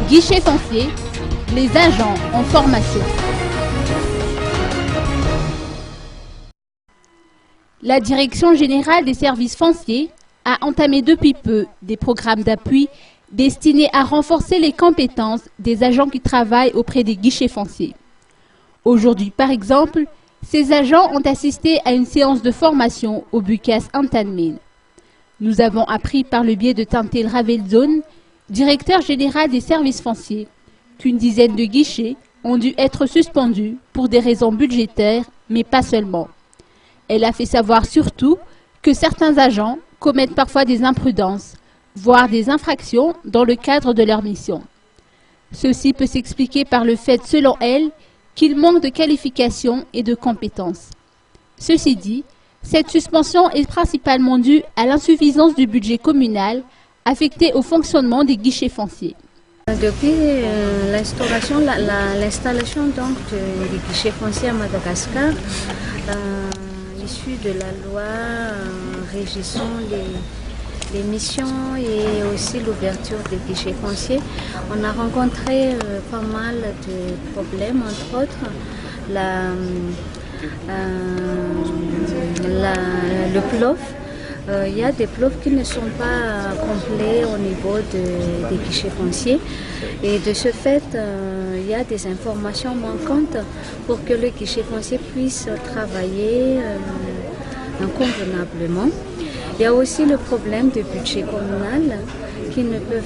Guichet foncier, les agents en formation. La Direction générale des services fonciers a entamé depuis peu des programmes d'appui destinés à renforcer les compétences des agents qui travaillent auprès des guichets fonciers. Aujourd'hui, par exemple, ces agents ont assisté à une séance de formation au Bukas Antanmin. Nous avons appris par le biais de Tantel Ravelzone, directeur général des services fonciers, qu'une dizaine de guichets ont dû être suspendus pour des raisons budgétaires, mais pas seulement. Elle a fait savoir surtout que certains agents commettent parfois des imprudences, voire des infractions dans le cadre de leur mission. Ceci peut s'expliquer par le fait, selon elle, qu'il manque de qualifications et de compétences. Ceci dit, cette suspension est principalement due à l'insuffisance du budget communal affecté au fonctionnement des guichets fonciers. Depuis l'installation des guichets fonciers à Madagascar, issue de la loi régissant les missions et aussi l'ouverture des guichets fonciers, on a rencontré pas mal de problèmes, entre autres le PLOF. Il y a des PLOF qui ne sont pas complets au niveau des guichets fonciers et de ce fait, il y a des informations manquantes pour que le guichet foncier puisse travailler convenablement. Il y a aussi le problème du budget communal qui ne peut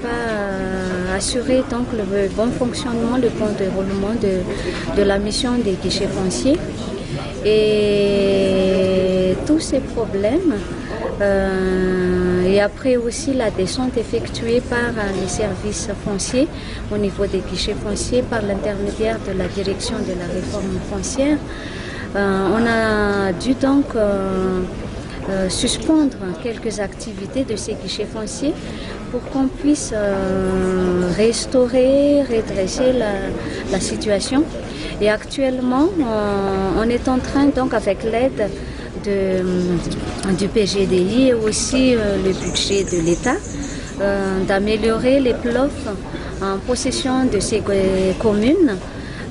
pas assurer donc le bon fonctionnement, le bon déroulement de la mission des guichets fonciers. Et tous ces problèmes, et après aussi la descente effectuée par les services fonciers au niveau des guichets fonciers par l'intermédiaire de la direction de la réforme foncière, on a dû donc suspendre quelques activités de ces guichets fonciers pour qu'on puisse restaurer, redresser la situation. Et actuellement, on est en train, donc avec l'aide du PGDI et aussi le budget de l'État, d'améliorer les PLOF en possession de ces communes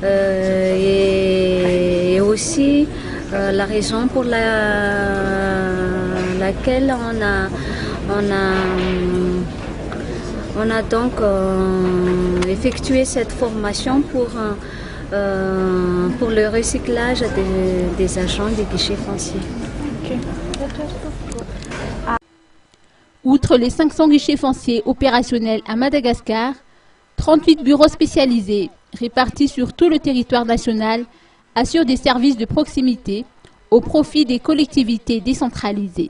et aussi la raison pour laquelle on a donc effectué cette formation pour le recyclage des agents des guichets fonciers. Outre les 500 guichets fonciers opérationnels à Madagascar, 38 bureaux spécialisés répartis sur tout le territoire national assurent des services de proximité au profit des collectivités décentralisées.